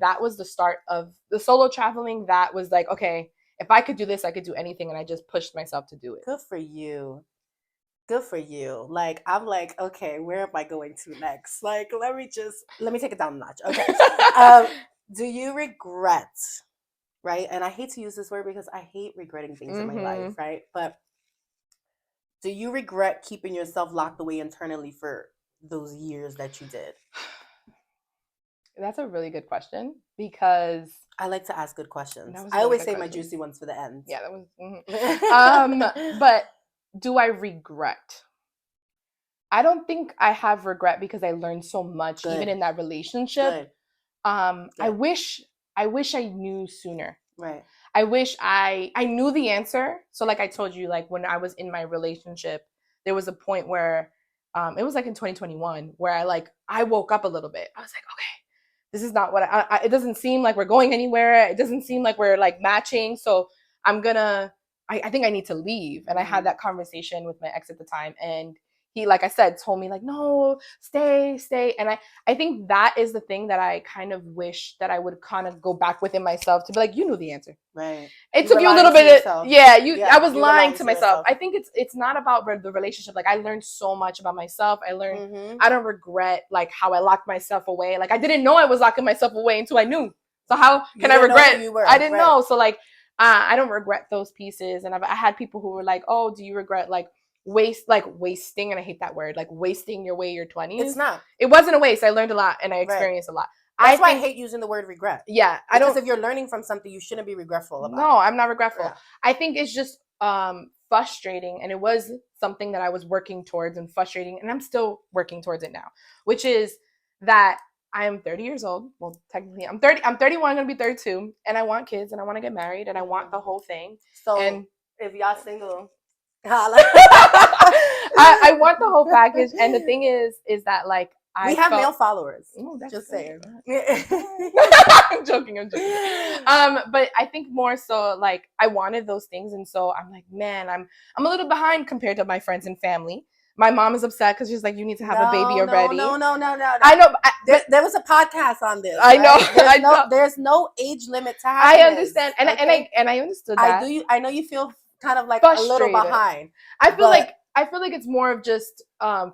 B: that was the start of the solo traveling. That was like, okay, if I could do this, I could do anything. And I just pushed myself to do it.
A: Good for you. Good for you. Like, I'm like, okay, where am I going to next? Like, let me take it down a notch. Okay. Do you regret, right? And I hate to use this word because I hate regretting things in my life, right? But do you regret keeping yourself locked away internally for those years that you did?
B: That's a really good question because
A: I like to ask good questions. I always say my juicy ones for the end.
B: Yeah, that was. But do I regret? I don't think I have regret because I learned so much even in that relationship. I wish I knew sooner.
A: Right.
B: I wish I knew the answer. So like I told you, like when I was in my relationship, there was a point where it was like in 2021 where I woke up a little bit. I was like, okay, this is not what it doesn't seem like we're going anywhere. It doesn't seem like we're like matching. So I think I need to leave. And I had that conversation with my ex at the time. And he, like I said, told me like, no, stay. And I think that is the thing that I kind of wish that I would kind of go back within myself to be like, you knew the answer.
A: Right.
B: It took you a little bit. I was lying to myself. I think it's not about the relationship. Like I learned so much about myself. I learned, I don't regret like how I locked myself away. Like I didn't know I was locking myself away until I knew. So how can I regret? I didn't know. So like, I don't regret those pieces. And I had people who were like, oh, do you regret wasting, and I hate that word, like wasting your 20s.
A: It's not.
B: It wasn't a waste. I learned a lot and I experienced a lot.
A: That's why I hate using the word regret.
B: Yeah.
A: Because if you're learning from something, you shouldn't be regretful about it.
B: No, I'm not regretful.
A: Yeah.
B: I think it's just frustrating, and it was something that I was working towards and frustrating, and I'm still working towards it now, which is that I am 30 years old. Well, technically, I'm 30. I'm 31. I'm gonna be 32, and I want kids, and I want to get married, and I want the whole thing.
A: So
B: And
A: if y'all single, holla.
B: I want the whole package. And the thing is that like
A: we have male followers.
B: Oh, that's
A: just
B: good.
A: saying.
B: I'm joking. But I think more so like I wanted those things, and so I'm like, man, I'm a little behind compared to my friends and family. My mom is upset because she's like, you need to have a baby already.
A: No.
B: I know.
A: There was a podcast on this.
B: I know.
A: Right? There's no age limit to happiness.
B: I understand, and I understood that.
A: I know you feel kind of like
B: frustrated.
A: A little behind.
B: I feel like it's more of just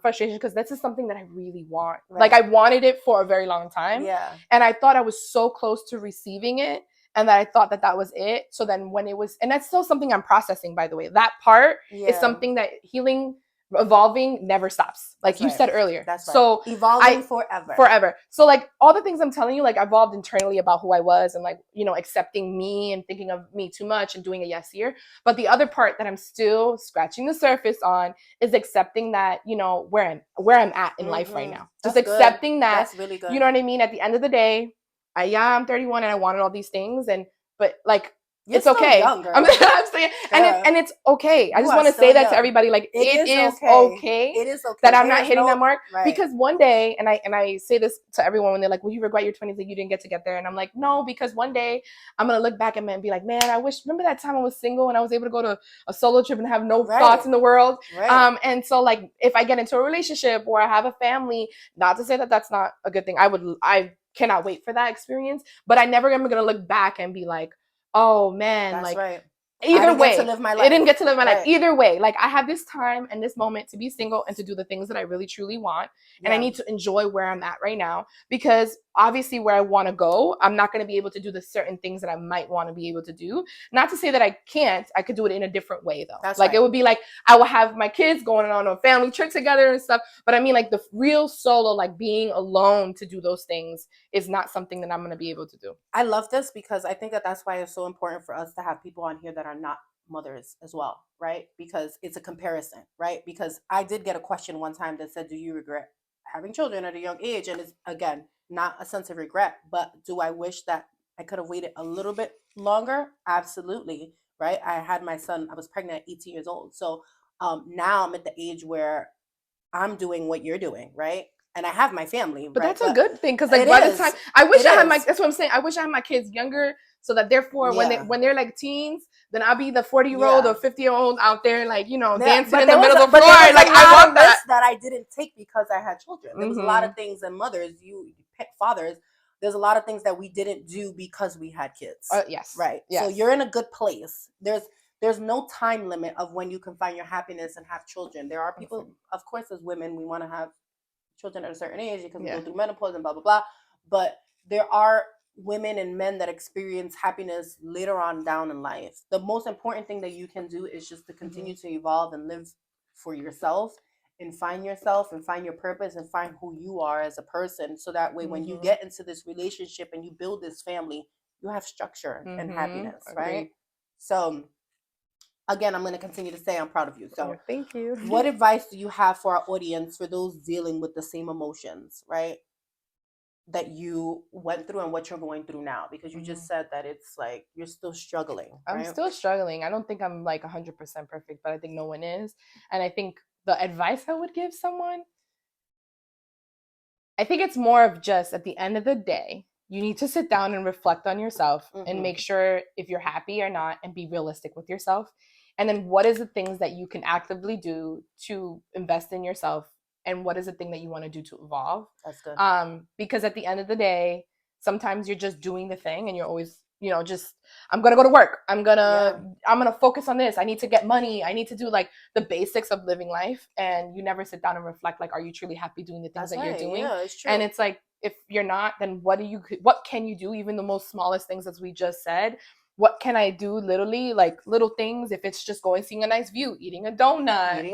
B: frustration because this is something that I really want.
A: Right.
B: Like I wanted it for a very long time.
A: Yeah.
B: And I thought I was so close to receiving it, and that I thought that was it. So then when it was, and that's still something I'm processing, by the way. That part is something that healing, evolving never stops. Like that's you said earlier.
A: That's right.
B: So
A: evolving forever.
B: Forever. So like all the things I'm telling you, like I evolved internally about who I was and like, you know, accepting me and thinking of me too much and doing a yes here. But the other part that I'm still scratching the surface on is accepting that, you know, where I'm at in life right now. Just
A: that's
B: accepting
A: good.
B: that.
A: That's really good.
B: You know what I mean? At the end of the day, I'm 31 and I wanted all these things, but like
A: You're still
B: okay.
A: Young, girl.
B: I'm saying, and it's okay. I just want to say that to everybody. Like it is okay.
A: It is okay
B: that I'm not hitting that mark because one day, and I say this to everyone when they're like, "Will you regret your 20s that you didn't get there?" And I'm like, no, because one day I'm gonna look back and be like, man, I wish. Remember that time I was single and I was able to go to a solo trip and have no thoughts in the world.
A: Right.
B: And so like if I get into a relationship or I have a family, not to say that that's not a good thing. I cannot wait for that experience, but I never am gonna look back and be like, oh man,
A: that's
B: like
A: right.
B: Either way,
A: I
B: didn't get to live my life. Either way, like I have this time and this moment to be single and to do the things that I really truly want. And I need to enjoy where I'm at right now because obviously where I want to go, I'm not going to be able to do the certain things that I might want to be able to do. Not to say that I can't. I could do it in a different way though.
A: That's
B: like it would be like I will have my kids going on a family trip together and stuff. But I mean like the real solo, like being alone to do those things is not something that I'm going to be able to do.
A: I love this because I think that's why it's so important for us to have people on here that are not mothers as well, right? Because it's a comparison, right? Because I did get a question one time that said, do you regret having children at a young age? And it's, again, not a sense of regret, but do I wish that I could have waited a little bit longer? Absolutely, right? I had my son, I was pregnant at 18 years old. So now I'm at the age where I'm doing what you're doing, right? And I have my family,
B: but that's a good thing because like by the time I wish I had that's what I'm saying. I wish I had my kids younger so that therefore when they're like teens, then I'll be the 40-year-old or 50-year-old out there like, you know, dancing in the middle of the floor. Like I want
A: that I didn't take because I had children. There was a lot of things, and mothers, fathers, there's a lot of things that we didn't do because we had kids.
B: Yes.
A: Right. Yes. So you're in a good place. There's no time limit of when you can find your happiness and have children. There are people, of course, as women, we want to have children at a certain age because we go through menopause and blah blah blah, but there are women and men that experience happiness later on down in life. The most important thing that you can do is just to continue to evolve and live for yourself and find yourself and find your purpose and find who you are as a person, so that way when you get into this relationship and you build this family, you have structure and happiness. Right? So again, I'm going to continue to say I'm proud of you. So
B: thank you.
A: What advice do you have for our audience, for those dealing with the same emotions, right, that you went through and what you're going through now? Because you just said that it's like you're still struggling.
B: I'm still struggling. I don't think I'm like 100% perfect, but I think no one is. And I think the advice I would give someone, I think it's more of just at the end of the day, you need to sit down and reflect on yourself and make sure if you're happy or not and be realistic with yourself. And then what is the things that you can actively do to invest in yourself? And what is the thing that you want to do to evolve?
A: That's good.
B: Because at the end of the day, sometimes you're just doing the thing and you're always, you know, just, I'm going to go to work. I'm going to focus on this. I need to get money. I need to do like the basics of living life. And you never sit down and reflect, like, are you truly happy doing the things that you're doing?
A: Yeah, it's true.
B: And it's like, if you're not, then what can you do? Even the most smallest things, as we just said, what can I do? Literally, like little things. If it's just going, seeing a nice view, eating a donut,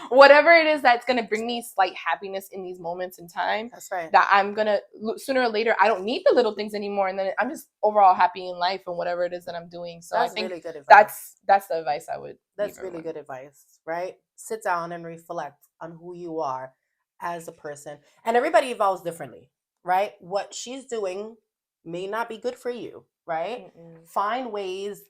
B: whatever it is that's going to bring me slight happiness in these moments in time.
A: That's right.
B: That I'm going to, sooner or later, I don't need the little things anymore. And then I'm just overall happy in life and whatever it is that I'm doing. So
A: that's
B: I think
A: really good advice.
B: That's the advice I would.
A: That's really good advice, right? Sit down and reflect on who you are as a person. And everybody evolves differently, right? What she's doing may not be good for you, right?
B: Mm-mm.
A: Find ways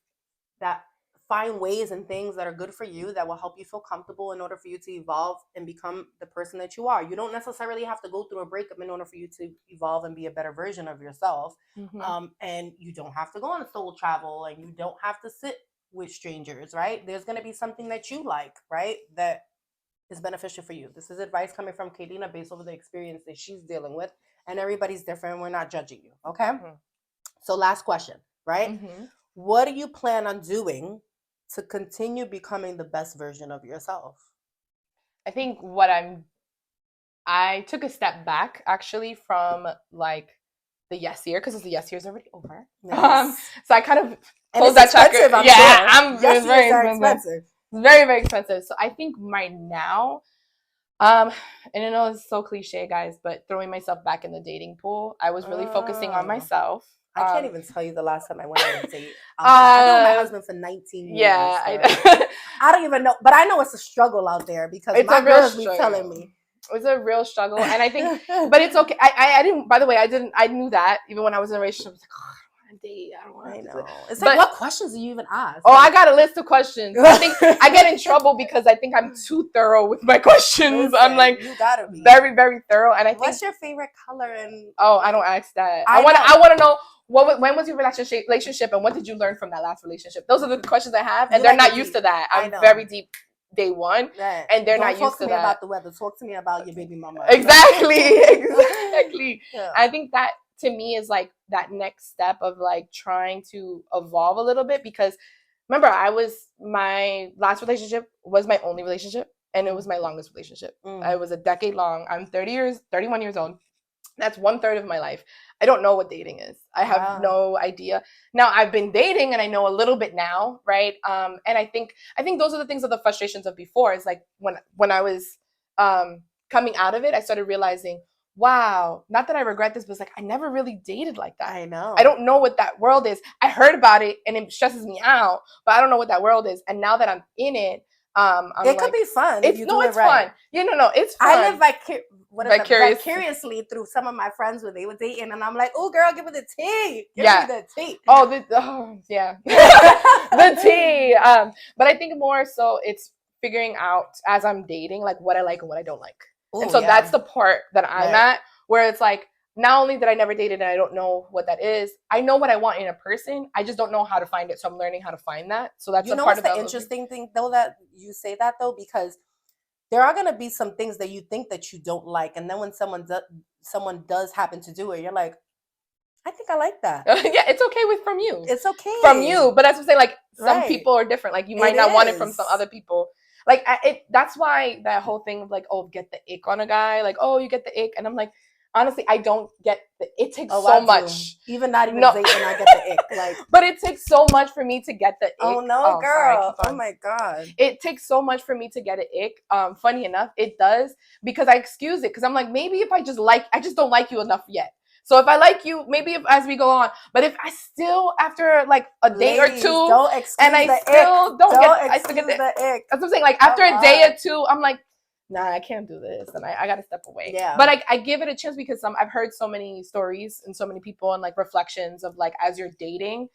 A: and things that are good for you that will help you feel comfortable in order for you to evolve and become the person that you are. You don't necessarily have to go through a breakup in order for you to evolve and be a better version of yourself.
B: Mm-hmm.
A: And you don't have to go on soul travel, and you don't have to sit with strangers, right? There's going to be something that you like, right? That is beneficial for you. This is advice coming from Kaylena based over the experience that she's dealing with. And everybody's different. We're not judging you. Okay.
B: Mm-hmm.
A: So, last question, right?
B: Mm-hmm.
A: What do you plan on doing to continue becoming the best version of yourself?
B: I think I took a step back actually from like the yes year because the yes year is already over.
A: Nice.
B: So I kind of
A: And
B: closed
A: it's
B: that chapter.
A: expensive, I'm
B: Yeah,
A: sure. Yes,
B: it's very
A: are
B: expensive.
A: expensive.
B: It's very, very expensive. So I think right now, and I know it's so cliche, guys, but throwing myself back in the dating pool, I was really focusing on myself.
A: I can't even tell you the last time I went on a date. I've been with my husband for 19 years.
B: Yeah,
A: I don't even know, but I know it's a struggle out there because
B: it's
A: my
B: a real
A: girls be
B: struggle.
A: telling me.
B: It's a real struggle, and I think, but it's okay. I didn't. By the way, I knew that even when I was in a relationship. I was like, oh, I don't want to date. I don't want to.
A: I know. It's
B: but,
A: like, what questions do you even ask?
B: Oh, I got a list of questions. I think I get in trouble because I think I'm too thorough with my questions.
A: Listen,
B: I'm like,
A: you gotta be
B: very, very thorough. And I think,
A: what's your favorite color? And
B: oh, I don't ask that.
A: I
B: want to know when was your relationship and what did you learn from that last relationship? Those are the questions I have, and they're not used to that. I'm very deep day one,
A: right.
B: And they're
A: don't
B: not used to
A: me
B: that.
A: About the weather. Talk to me about your baby mama.
B: Exactly. Yeah. I think that to me is like that next step of like trying to evolve a little bit, because remember, my last relationship was my only relationship, and it was my longest relationship. It was a decade long. I'm 31 years old. That's 1/3 of my life. I don't know what dating is. I have no idea. Now I've been dating and I know a little bit now, right? And I think those are the things of the frustrations of before. Is like when I was coming out of it, I started realizing, wow, not that I regret this, but it's like I never really dated like that.
A: I know.
B: I don't know what that world is. I heard about it and it stresses me out, but I don't know what that world is. And now that I'm in it, it
A: could be fun.
B: It's fun. Yeah, no, it's fun.
A: I live vicariously through some of my friends when they were dating, and I'm like, "Oh, girl, give me the tea. Give me the tea."
B: Yeah, the tea. But I think more so it's figuring out as I'm dating, like what I like and what I don't like. And so that's the part that I'm at, where it's like, not only that I never dated and I don't know what that is, I know what I want in a person. I just don't know how to find it. So I'm learning how to find that. So that's part of the
A: interesting thing, though, that you say that, though, because there are going to be some things that you think that you don't like. And then when someone does happen to do it, you're like, I think I like that.
B: Yeah, it's okay from you.
A: It's okay.
B: From you. But that's what I'm saying. Like, some people are different. Like, you might not want it from some other people. Like, that's why that whole thing of like, oh, get the ick on a guy. Like, oh, you get the ick. And I'm like, honestly, I don't get it takes so much.
A: Even not even dating, I get the ick. Like,
B: but it takes so much for me to get the ick.
A: Oh no, girl! Oh my god!
B: It takes so much for me to get an ick. Funny enough, it does, because I excuse it, because I'm like, maybe if I just don't like you enough yet. So if I like you, maybe as we go on. But if I still, after like a day or two, and I still get the ick. That's what I'm saying. Like after a day or two, I'm like, nah, I can't do this, and I got to step away.
A: Yeah.
B: But I give it a chance, because I've heard so many stories and so many people and like reflections of like, as you're dating,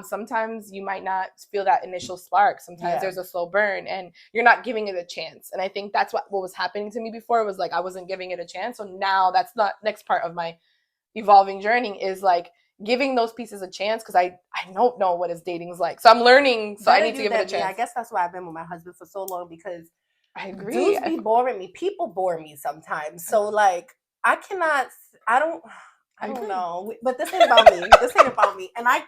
B: sometimes you might not feel that initial spark. Sometimes there's a slow burn and you're not giving it a chance. And I think that's what was happening to me before. It was like I wasn't giving it a chance. So now that's the next part of my evolving journey, is like giving those pieces a chance, because I don't know what dating's like. So I'm learning. So I need to give it a chance.
A: I guess that's why I've been with my husband for so long, because
B: I agree.
A: Dudes be boring me. People bore me sometimes. So like I don't know. But this ain't about me. This ain't about me. And I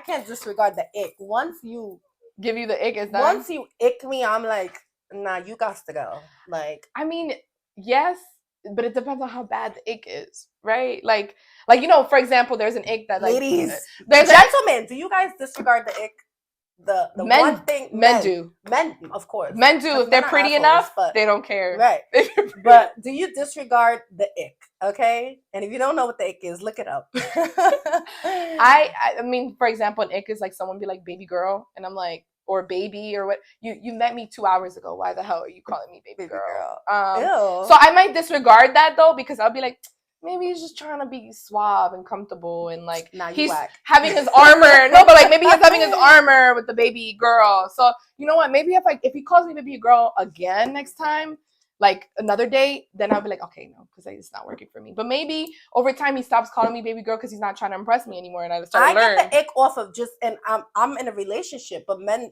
A: can't disregard the ick. Once you
B: give you the ick, is done.
A: Once you ick me, I'm like, nah, you got to go. Like,
B: I mean, yes, but it depends on how bad the ick is, right? Like for example, there's an ick that like
A: ladies, gentlemen, do you guys disregard the ick? The men, one thing men do, of course,
B: men do. If they're pretty enough, they don't care,
A: right? But do you disregard the ick? Okay, and if you don't know what the ick is, look it up.
B: I mean, for example, an ick is like someone be like baby girl, and I'm like, or baby, or what, you met me 2 hours ago, why the hell are you calling me baby girl? So I might disregard that though, because I'll be like, maybe he's just trying to be suave and comfortable, and like he's
A: whack.
B: having his armor. No, but like maybe he's having his armor with the baby girl. So you know what? Maybe if he calls me baby girl again next time, like another date, then I'll be like, okay, no, because it's not working for me. But maybe over time he stops calling me baby girl because he's not trying to impress me anymore, and I start to learn.
A: Get the ick off of just, and I'm in a relationship, but men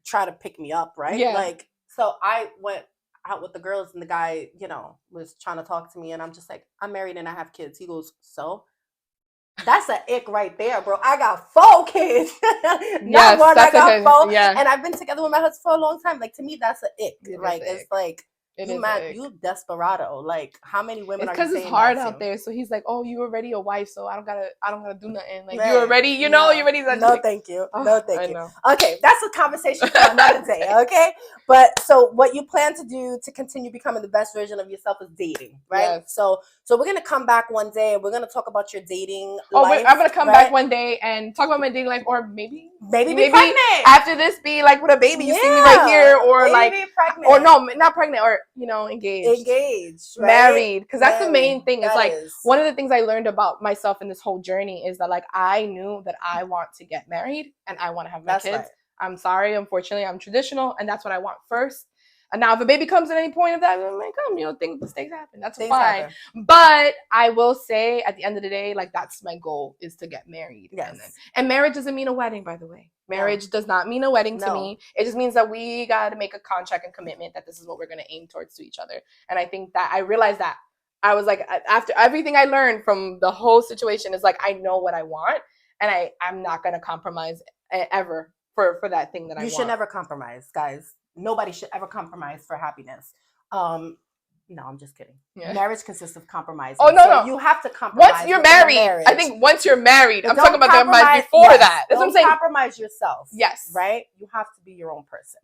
A: try to pick me up, right?
B: Yeah.
A: Like, so I went out with the girls, and the guy, you know, was trying to talk to me, and I'm just like, I'm married and I have kids. He goes, so? That's an ick right there, bro. I got 4 kids. Not one, I got 4. Yeah. And I've been together with my husband for a long time. Like, to me, that's an ick. Like, it's like, you desperado. Like, how many women are you saying that to? Because it's hard
B: out there. So he's like, oh, you already a wife, so I don't gotta do nothing. Like, you already, you know, you already.
A: No, thank you. No, thank you. Okay, that's a conversation for another day. Okay, but so what you plan to do to continue becoming the best version of yourself is dating, right? Yes. So we're gonna come back one day and we're gonna talk about your dating life.
B: I'm gonna come back one day and talk about my dating life, or maybe
A: be pregnant
B: after this. Be like with a baby, you see me right here, or like, pregnant. Or no, not pregnant, or you know, engaged, right? Married, because that's the main thing. It's like one of the things I learned about myself in this whole journey is that like I knew that I want to get married and I want to have my kids. Right. I'm sorry, unfortunately, I'm traditional, and that's what I want first. And now, if a baby comes at any point of that, it may come. You know, mistakes happen. That's fine. But I will say, at the end of the day, like that's my goal is to get married. Yes. And marriage doesn't mean a wedding, by the way. Marriage does not mean a wedding to me. It just means that we got to make a contract and commitment that this is what we're going to aim towards to each other. And I think that I realized that I was like, after everything I learned from the whole situation is like, I know what I want, and I'm not going to compromise ever for that thing that I want.
A: You should never compromise, guys. Nobody should ever compromise for happiness. No, I'm just kidding. Yeah. Marriage consists of compromise.
B: Oh, no.
A: You have to compromise.
B: Once you're married, I think once you're married, I'm talking about the compromise before that. That's what I'm saying.
A: Compromise yourself.
B: Yes.
A: Right? You have to be your own person.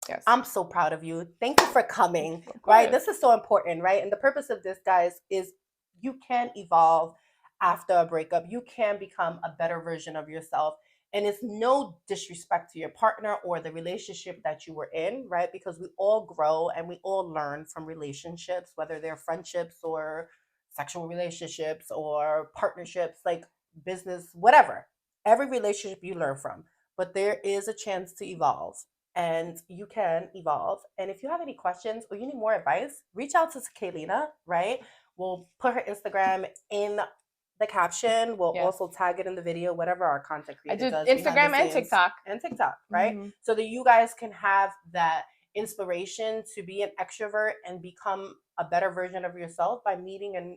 A: Yes. I'm so proud of you. Thank you for coming. Right? This is so important, right? And the purpose of this, guys, is you can evolve after a breakup. You can become a better version of yourself. And it's no disrespect to your partner or the relationship that you were in, right? Because we all grow and we all learn from relationships, whether they're friendships or sexual relationships or partnerships, like business, whatever. Every relationship you learn from. But there is a chance to evolve, and you can evolve. And if you have any questions or you need more advice, reach out to Kaylena, right? We'll put her Instagram in the caption. We'll also tag it in the video, whatever our content creator does.
B: Instagram and TikTok.
A: Right? Mm-hmm. So that you guys can have that inspiration to be an extrovert and become a better version of yourself by meeting. And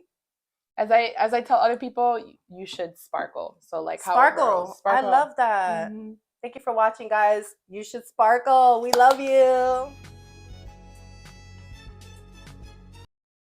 B: as I tell other people, you should sparkle. So like
A: sparkle. I love that. Mm-hmm. Thank you for watching, guys. You should sparkle. We love you.